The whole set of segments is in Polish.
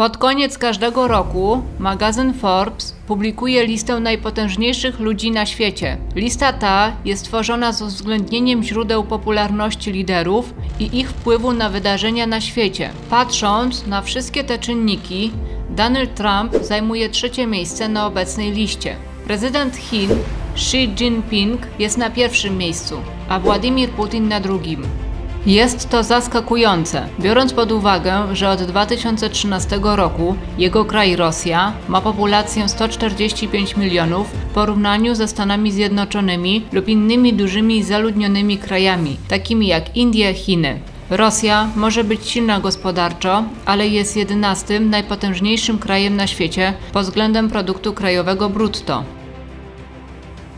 Pod koniec każdego roku magazyn Forbes publikuje listę najpotężniejszych ludzi na świecie. Lista ta jest tworzona z uwzględnieniem źródeł popularności liderów i ich wpływu na wydarzenia na świecie. Patrząc na wszystkie te czynniki, Donald Trump zajmuje 3. miejsce na obecnej liście. Prezydent Chin Xi Jinping jest na 1. miejscu, a Władimir Putin na 2. Jest to zaskakujące, biorąc pod uwagę, że od 2013 roku jego kraj Rosja ma populację 145 milionów w porównaniu ze Stanami Zjednoczonymi lub innymi dużymi zaludnionymi krajami, takimi jak Indie, Chiny. Rosja może być silna gospodarczo, ale jest 11. najpotężniejszym krajem na świecie pod względem produktu krajowego brutto.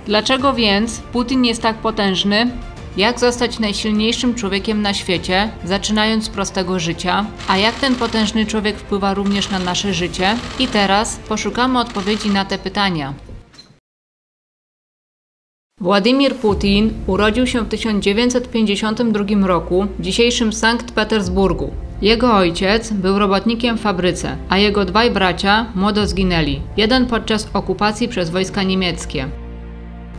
Dlaczego więc Putin jest tak potężny? Jak zostać najsilniejszym człowiekiem na świecie, zaczynając z prostego życia? A jak ten potężny człowiek wpływa również na nasze życie? I teraz poszukamy odpowiedzi na te pytania. Władimir Putin urodził się w 1952 roku w dzisiejszym Sankt Petersburgu. Jego ojciec był robotnikiem w fabryce, a jego 2 bracia młodo zginęli, jeden podczas okupacji przez wojska niemieckie.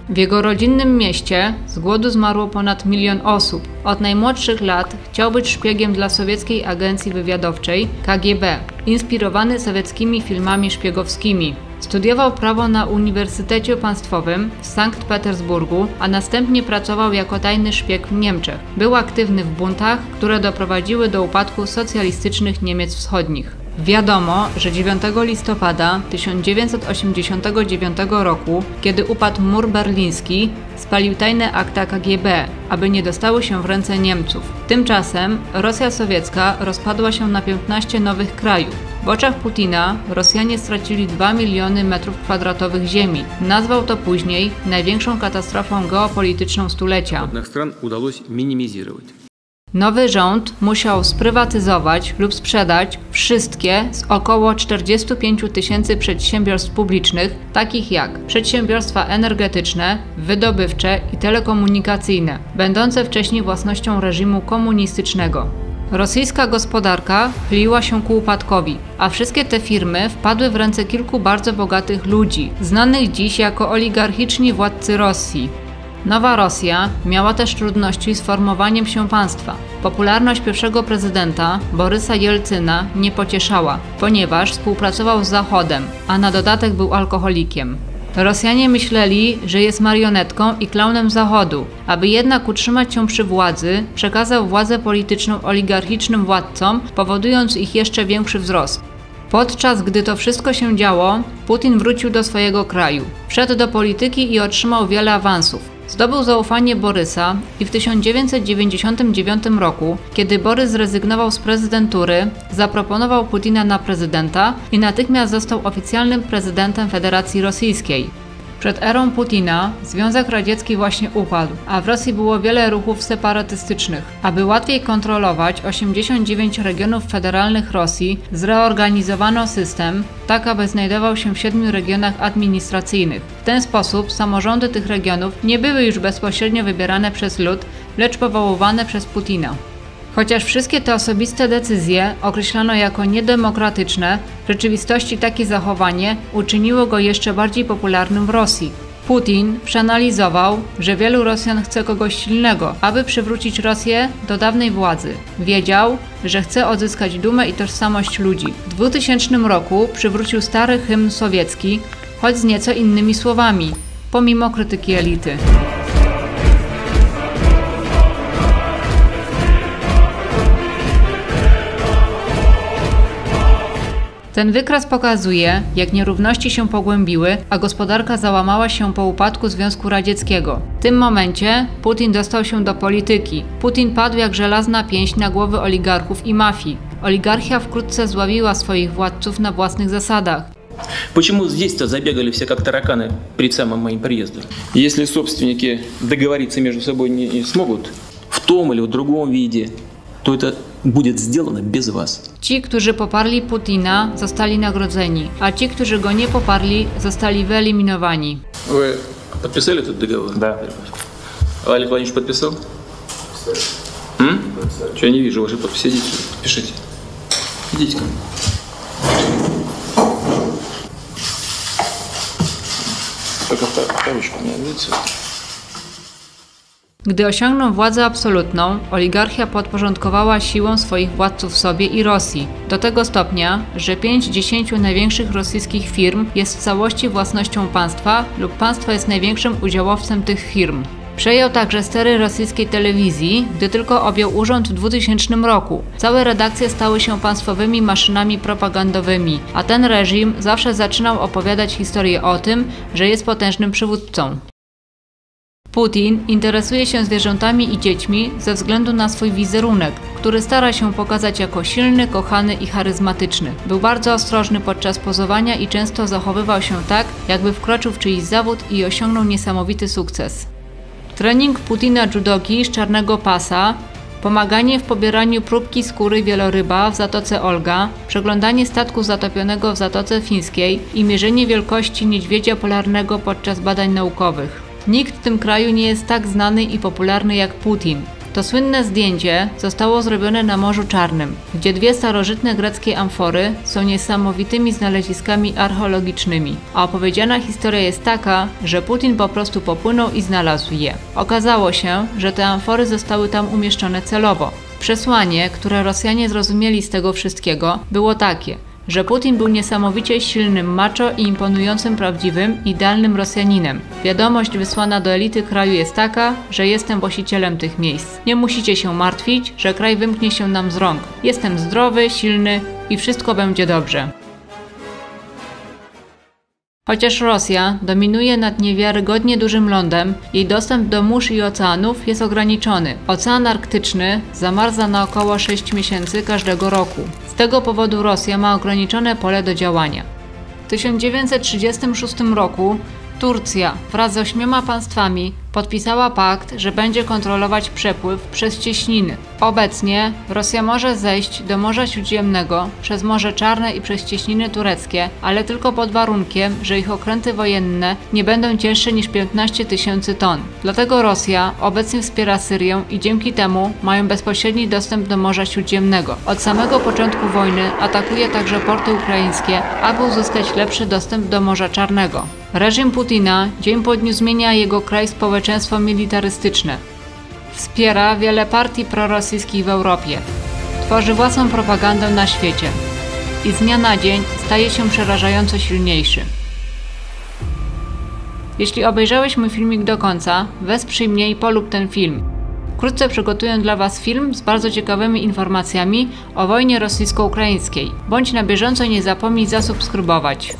W jego rodzinnym mieście z głodu zmarło ponad 1 milion osób. Od najmłodszych lat chciał być szpiegiem dla sowieckiej agencji wywiadowczej KGB, inspirowany sowieckimi filmami szpiegowskimi. Studiował prawo na Uniwersytecie Państwowym w Sankt Petersburgu, a następnie pracował jako tajny szpieg w Niemczech. Był aktywny w buntach, które doprowadziły do upadku socjalistycznych Niemiec Wschodnich. Wiadomo, że 9 listopada 1989 roku, kiedy upadł mur berliński, spalił tajne akta KGB, aby nie dostały się w ręce Niemców. Tymczasem Rosja sowiecka rozpadła się na 15 nowych krajów. W oczach Putina Rosjanie stracili 2 miliony m2 ziemi. Nazwał to później największą katastrofą geopolityczną stulecia. Nowy rząd musiał sprywatyzować lub sprzedać wszystkie z około 45 000 przedsiębiorstw publicznych, takich jak przedsiębiorstwa energetyczne, wydobywcze i telekomunikacyjne, będące wcześniej własnością reżimu komunistycznego. Rosyjska gospodarka chyliła się ku upadkowi, a wszystkie te firmy wpadły w ręce kilku bardzo bogatych ludzi, znanych dziś jako oligarchiczni władcy Rosji. Nowa Rosja miała też trudności z formowaniem się państwa. Popularność pierwszego prezydenta, Borysa Jelcyna, nie pocieszała, ponieważ współpracował z Zachodem, a na dodatek był alkoholikiem. Rosjanie myśleli, że jest marionetką i klaunem Zachodu. Aby jednak utrzymać się przy władzy, przekazał władzę polityczną oligarchicznym władcom, powodując ich jeszcze większy wzrost. Podczas gdy to wszystko się działo, Putin wrócił do swojego kraju. Wszedł do polityki i otrzymał wiele awansów. Zdobył zaufanie Borysa i w 1999 roku, kiedy Borys zrezygnował z prezydentury, zaproponował Putina na prezydenta i natychmiast został oficjalnym prezydentem Federacji Rosyjskiej. Przed erą Putina Związek Radziecki właśnie upadł, a w Rosji było wiele ruchów separatystycznych. Aby łatwiej kontrolować 89 regionów federalnych Rosji, zreorganizowano system, tak aby znajdował się w 7 regionach administracyjnych. W ten sposób samorządy tych regionów nie były już bezpośrednio wybierane przez lud, lecz powoływane przez Putina. Chociaż wszystkie te osobiste decyzje określano jako niedemokratyczne, w rzeczywistości takie zachowanie uczyniło go jeszcze bardziej popularnym w Rosji. Putin przeanalizował, że wielu Rosjan chce kogoś silnego, aby przywrócić Rosję do dawnej władzy. Wiedział, że chce odzyskać dumę i tożsamość ludzi. W 2000 roku przywrócił stary hymn sowiecki, choć z nieco innymi słowami, pomimo krytyki elity. Ten wykres pokazuje, jak nierówności się pogłębiły, a gospodarka załamała się po upadku Związku Radzieckiego. W tym momencie Putin dostał się do polityki. Putin padł jak żelazna pięść na głowy oligarchów i mafii. Oligarchia wkrótce zdławiła swoich władców na własnych zasadach. Почему здесь-то забегали все как тараканы перед самым моим приездом? Если собственники договориться между собой не смогут в том или в другом виде, to это будет сделано без was. Ci, którzy poparli Putina, zostali nagrodzeni, a ci, którzy go nie poparli, zostali wyeliminowani. Вы подписали этот договор? Да. Олег Владимирович подписал? Что я не вижу вашей подписи? Идите, подпишите. Идите ко мне. Только вторичку у меня, видите? Gdy osiągną władzę absolutną, oligarchia podporządkowała siłą swoich władców sobie i Rosji, do tego stopnia, że 5–10 największych rosyjskich firm jest w całości własnością państwa lub państwo jest największym udziałowcem tych firm. Przejął także stery rosyjskiej telewizji, gdy tylko objął urząd w 2000 roku. Całe redakcje stały się państwowymi maszynami propagandowymi, a ten reżim zawsze zaczynał opowiadać historię o tym, że jest potężnym przywódcą. Putin interesuje się zwierzętami i dziećmi ze względu na swój wizerunek, który stara się pokazać jako silny, kochany i charyzmatyczny. Był bardzo ostrożny podczas pozowania i często zachowywał się tak, jakby wkroczył w czyjś zawód i osiągnął niesamowity sukces. Trening Putina judogi z czarnego pasa, pomaganie w pobieraniu próbki skóry wieloryba w Zatoce Olga, przeglądanie statku zatopionego w Zatoce Fińskiej i mierzenie wielkości niedźwiedzia polarnego podczas badań naukowych. Nikt w tym kraju nie jest tak znany i popularny jak Putin. To słynne zdjęcie zostało zrobione na Morzu Czarnym, gdzie dwie starożytne greckie amfory są niesamowitymi znaleziskami archeologicznymi, a opowiedziana historia jest taka, że Putin po prostu popłynął i znalazł je. Okazało się, że te amfory zostały tam umieszczone celowo. Przesłanie, które Rosjanie zrozumieli z tego wszystkiego, było takie, że Putin był niesamowicie silnym macho i imponującym prawdziwym, idealnym Rosjaninem. Wiadomość wysłana do elity kraju jest taka, że jestem właścicielem tych miejsc. Nie musicie się martwić, że kraj wymknie się nam z rąk. Jestem zdrowy, silny i wszystko będzie dobrze. Chociaż Rosja dominuje nad niewiarygodnie dużym lądem, jej dostęp do mórz i oceanów jest ograniczony. Ocean Arktyczny zamarza na około 6 miesięcy każdego roku. Z tego powodu Rosja ma ograniczone pole do działania. W 1936 roku Turcja wraz z 8 państwami podpisała pakt, że będzie kontrolować przepływ przez cieśniny. Obecnie Rosja może zejść do Morza Śródziemnego przez Morze Czarne i przez cieśniny tureckie, ale tylko pod warunkiem, że ich okręty wojenne nie będą cięższe niż 15 000 ton. Dlatego Rosja obecnie wspiera Syrię i dzięki temu mają bezpośredni dostęp do Morza Śródziemnego. Od samego początku wojny atakuje także porty ukraińskie, aby uzyskać lepszy dostęp do Morza Czarnego. Reżim Putina dzień po dniu zmienia jego kraj społeczeństwo militarystyczne. Wspiera wiele partii prorosyjskich w Europie. Tworzy własną propagandę na świecie. I z dnia na dzień staje się przerażająco silniejszy. Jeśli obejrzałeś mój filmik do końca, wesprzyj mnie i polub ten film. Wkrótce przygotuję dla Was film z bardzo ciekawymi informacjami o wojnie rosyjsko-ukraińskiej. Bądź na bieżąco i nie zapomnij zasubskrybować.